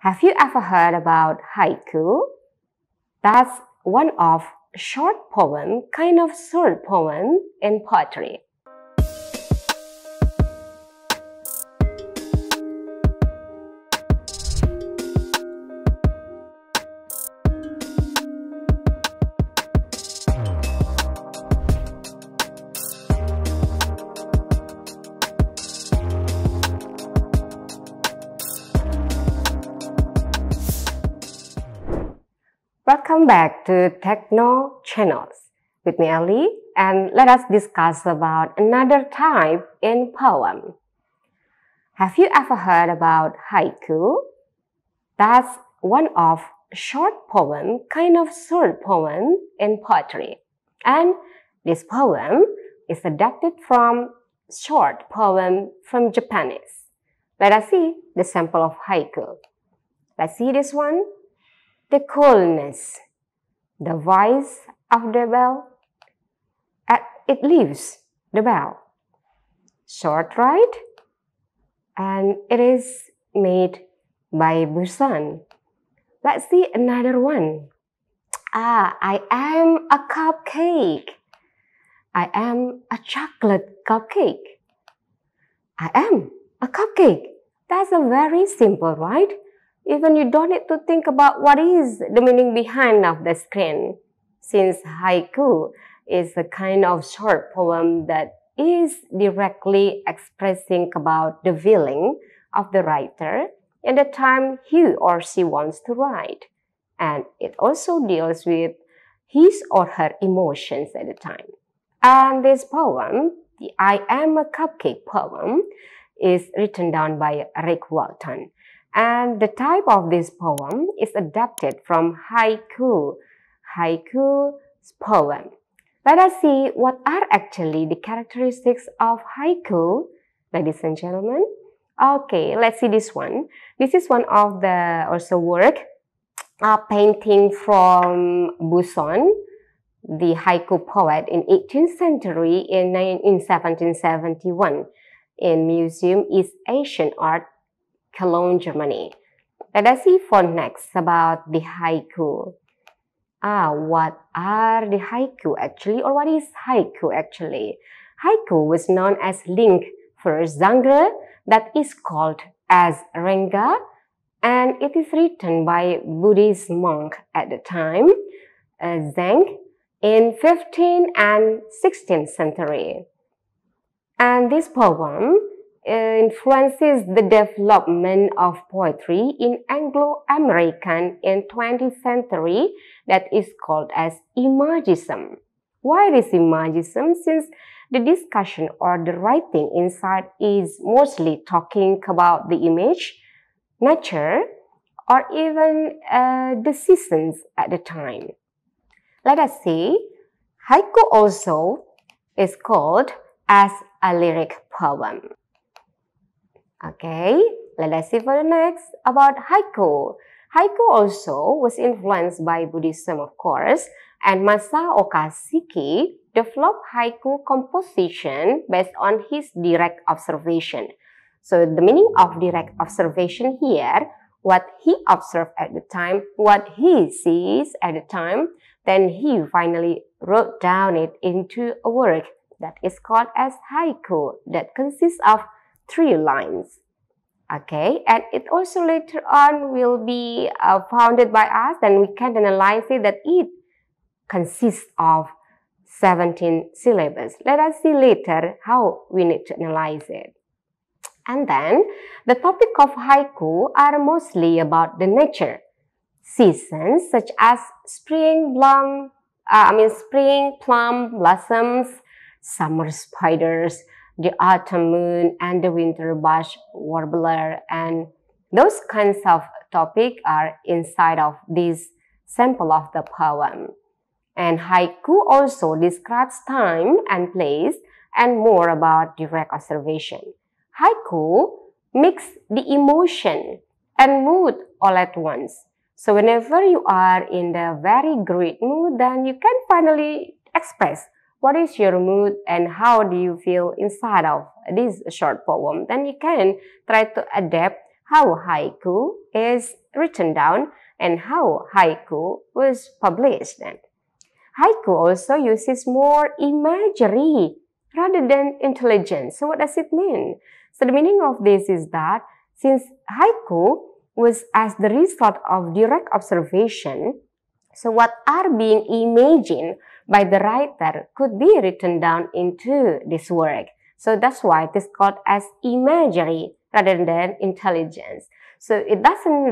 Have you ever heard about haiku? That's one of short poem, kind of short poem in poetry. Welcome back to Techno Channels with me, Ali, and let us discuss about another type in poem. Have you ever heard about haiku? That's one of short poem, kind of short poem in poetry. And this poem is adapted from short poem from Japanese. Let us see the sample of haiku. Let's see this one. The coolness, the voice of the bell, it leaves the bell. Short, right? And it is made by Dosen. Let's see another one. I am a cupcake. I am a chocolate cupcake. I am a cupcake. That's a very simple, right? Even you don't need to think about what is the meaning behind of the screen, since haiku is a kind of short poem that is directly expressing about the feeling of the writer at the time he or she wants to write. And it also deals with his or her emotions at the time. And this poem, the I Am a Cupcake poem, is written down by Rick Walton. And the type of this poem is adapted from haiku poem. Let us see what are actually the characteristics of haiku, ladies and gentlemen. Okay, let's see this one. This is one of the also work, painting from Dosen, the haiku poet in 18th century in 1771 in Museum East Asian Art, Cologne, Germany. Let us see for next about the haiku. What are the haiku actually, or what is haiku actually? Haiku was known as link first genre that is called as renga, and it is written by Buddhist monk at the time, Zheng, in 15th and 16th century. And this poem influences the development of poetry in Anglo-American in 20th century that is called as imagism. Why is imagism? Since the discussion or the writing inside is mostly talking about the image, nature, or even the seasons at the time. Let us see, haiku also is called as a lyric poem. Okay, let us see for the next about haiku. Haiku also was influenced by Buddhism, of course, and Masaoka Shiki developed haiku composition based on his direct observation. So the meaning of direct observation here, what he observed at the time, what he sees at the time, then he finally wrote down it into a work that is called as haiku that consists of 3 lines. Okay, and it also later on will be founded by us, and we can analyze it that it consists of 17 syllables. Let us see later how we need to analyze it. And then the topic of haiku are mostly about the nature, seasons such as spring plum blossoms, summer spiders, the autumn moon, and the winter bush warbler, and those kinds of topics are inside of this sample of the poem. And haiku also describes time and place and more about direct observation. Haiku mix the emotion and mood all at once. So whenever you are in the very great mood, then you can finally express what is your mood and how do you feel inside of this short poem. Then you can try to adapt how haiku is written down and how haiku was published. Haiku also uses more imagery rather than intelligence. So what does it mean? So the meaning of this is that since haiku was as the result of direct observation, so what are being imagined by the writer could be written down into this work. So that's why it is called as imagery rather than intelligence. So it doesn't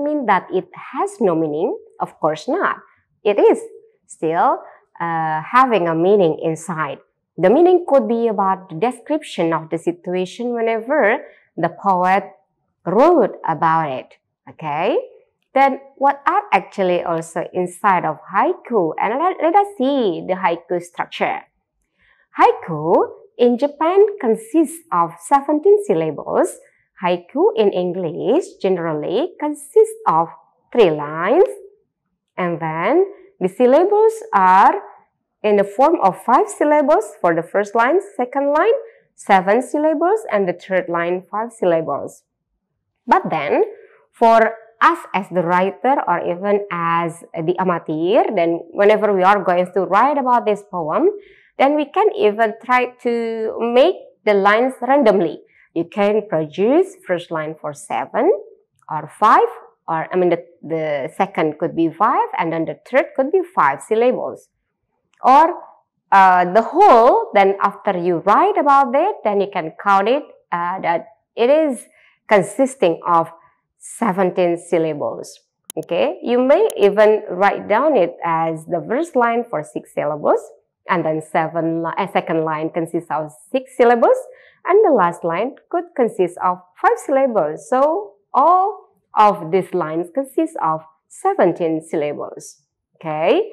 mean that it has no meaning. Of course not. It is still having a meaning inside. The meaning could be about the description of the situation whenever the poet wrote about it. Okay? Then what are actually also inside of haiku? And let us see the haiku structure. Haiku in Japan consists of 17 syllables. Haiku in English generally consists of 3 lines. And then the syllables are in the form of 5 syllables for the first line, second line, 7 syllables, and the third line, 5 syllables. But then, for us as the writer or even as the amateur, then whenever we are going to write about this poem, then we can even try to make the lines randomly. You can produce first line for 7 or 5, or the second could be 5, and then the third could be 5 syllables. Or the whole, then after you write about it, then you can count it that it is consisting of 17 syllables. Okay, you may even write down it as the first line for 6 syllables, and then second line consists of 6 syllables, and the last line could consist of 5 syllables. So all of these lines consist of 17 syllables. Okay,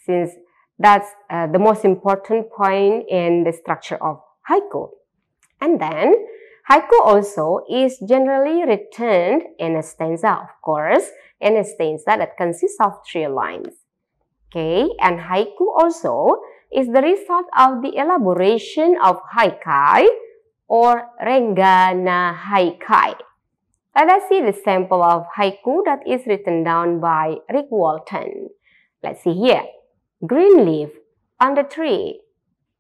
since that's the most important point in the structure of haiku. And then haiku also is generally written in a stanza, of course, in a stanza that consists of 3 lines. Okay, and haiku also is the result of the elaboration of haikai or renggana haikai. Let us see the sample of haiku that is written down by Rick Walton. Let's see here. Green leaf on the tree,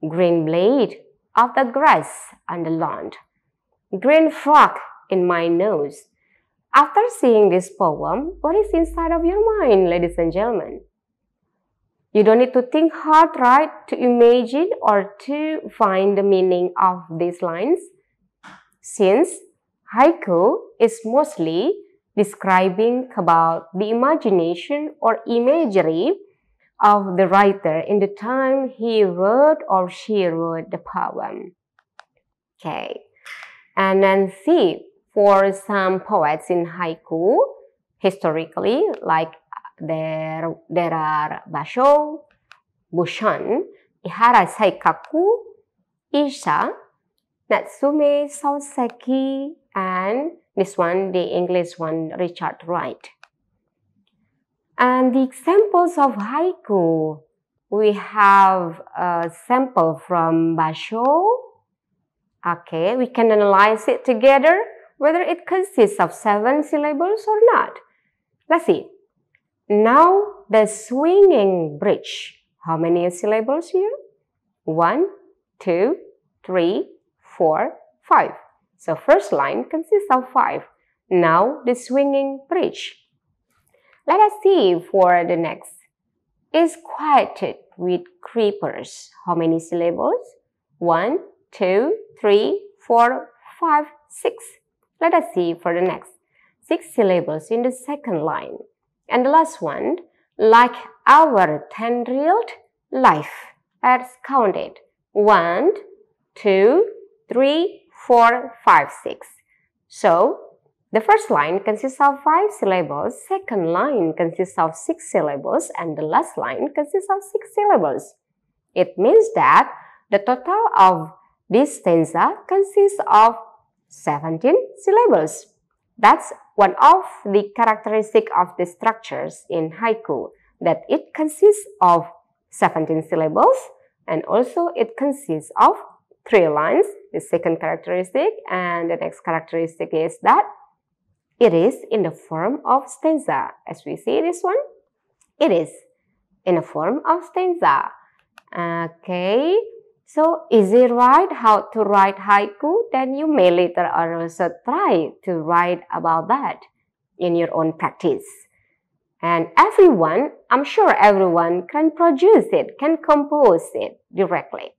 green blade of the grass on the lawn, green frog in my nose. After seeing this poem, what is inside of your mind, ladies and gentlemen? You don't need to think hard, right, to imagine or to find the meaning of these lines. Since haiku is mostly describing about the imagination or imagery of the writer in the time he wrote or she wrote the poem. Okay, and then see, for some poets in haiku, historically, like there are Basho, Bushan, Ihara Saikaku, Isha, Natsume Soseki, and this one, the English one, Richard Wright. And the examples of haiku, we have a sample from Basho. Okay, we can analyze it together, whether it consists of 7 syllables or not. Let's see. Now, the swinging bridge. How many syllables here? 1, 2, 3, 4, 5. So, first line consists of 5. Now, the swinging bridge. Let us see for the next. Is quieted with creepers. How many syllables? 1, 2, 3, 4, 5, 6. Let us see for the next. 6 syllables in the second line. And the last one, like our 10-year-old life. Let's count it. 1, 2, 3, 4, 5, 6. So, the first line consists of 5 syllables, second line consists of 6 syllables, and the last line consists of 6 syllables. It means that the total of this stanza consists of 17 syllables. That's one of the characteristics of the structures in haiku, that it consists of 17 syllables and also it consists of 3 lines, the second characteristic, and the next characteristic is that it is in the form of stanza. As we see this one, it is in the form of stanza. Okay, so is it right how to write haiku? Then you may later also try to write about that in your own practice. And everyone, I'm sure everyone can produce it, can compose it directly.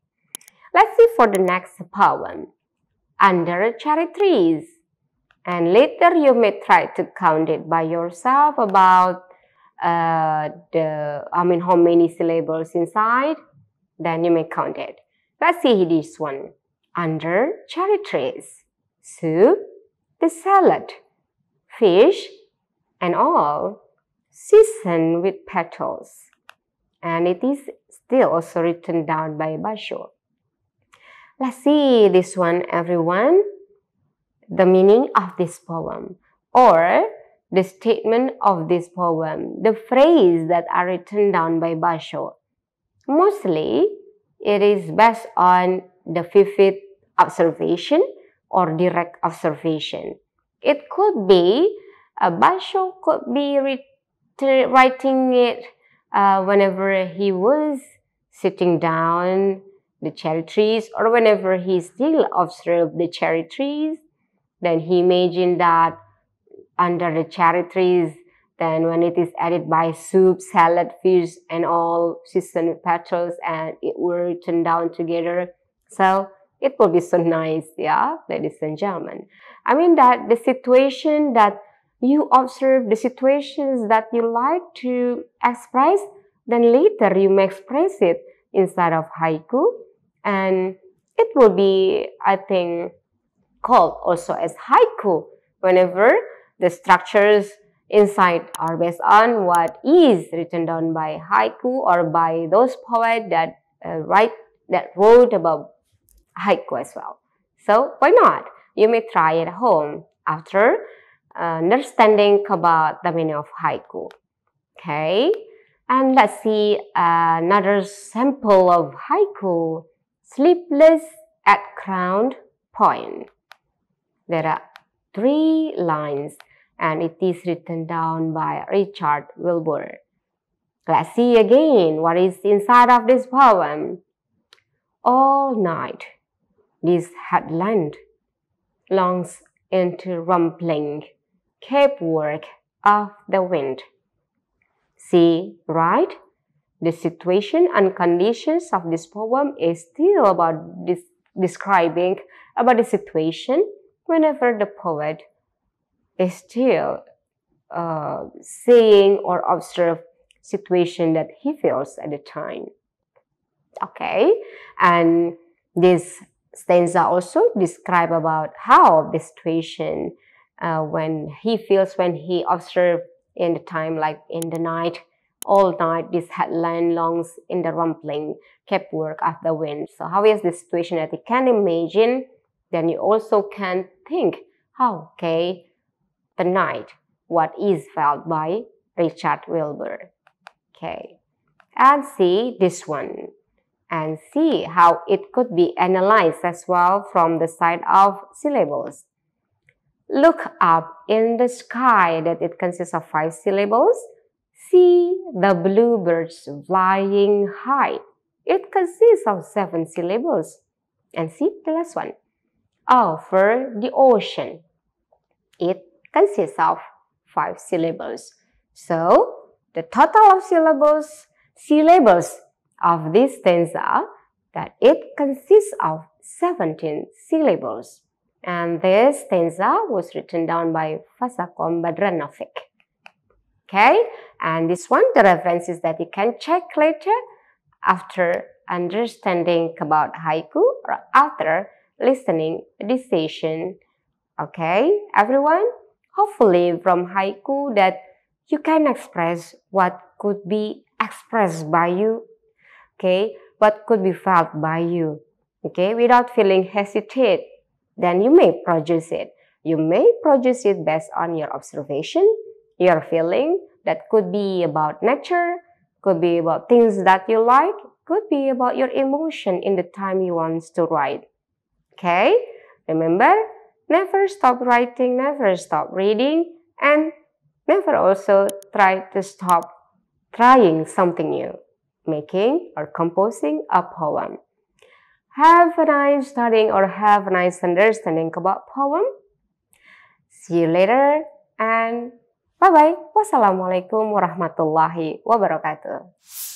Let's see for the next poem, Under Cherry Trees. And later you may try to count it by yourself about how many syllables inside. Then you may count it. Let's see this one. Under cherry trees, soup, the salad, fish, and all, seasoned with petals. And it is still also written down by Basho. Let's see this one, everyone. The meaning of this poem or the statement of this poem, the phrase that are written down by Basho. Mostly, it is based on the vivid observation or direct observation. It could be, Basho could be writing it whenever he was sitting down the cherry trees, or whenever he still observed the cherry trees. Then he imagined that under the cherry trees, then when it is added by soup, salad, fish, and all seasoned with petals, and it were written down together. So it will be so nice, yeah, ladies and gentlemen. I mean that the situation that you observe, the situations that you like to express, then later you may express it inside of haiku. And it will be, I think, called also as haiku whenever the structures inside are based on what is written down by haiku or by those poets that wrote about haiku as well. So why not? You may try it at home after understanding about the meaning of haiku. Okay, and let's see another sample of haiku. Sleepless at Crown Point. There are 3 lines and it is written down by Richard Wilbur. Let's see again what is inside of this poem. All night, this headland longs into rumbling capework of the wind. See, right? The situation and conditions of this poem is still about describing about the situation whenever the poet is still saying or observe situation that he feels at the time. Okay, and this stanza also describe about how the situation when he feels when he observe in the time like in the night. All night, this headland longs in the rumbling capework of the wind. So how is the situation that you can imagine? Then you also can think, how, okay, the night, what is felt by Richard Wilbur. Okay, and see this one. And see how it could be analyzed as well from the side of syllables. Look up in the sky that it consists of 5 syllables. See the bluebirds flying high. It consists of 7 syllables. And see the last one. Over the ocean. It consists of 5 syllables. So, the total of syllables of this stanza, that it consists of 17 syllables. And this stanza was written down by Fasakom Badranovic. Okay, and this one, the references that you can check later after understanding about haiku or after listening this session. Okay, everyone, hopefully from haiku that you can express what could be expressed by you, okay, what could be felt by you, okay, without feeling hesitate. Then you may produce it. You may produce it based on your observation, your feeling, that could be about nature, could be about things that you like, could be about your emotion in the time you want to write. Okay? Remember, never stop writing, never stop reading, and never also try to stop trying something new, making or composing a poem. Have a nice studying or have a nice understanding about poem. See you later and bye-bye. Wassalamualaikum warahmatullahi wabarakatuh.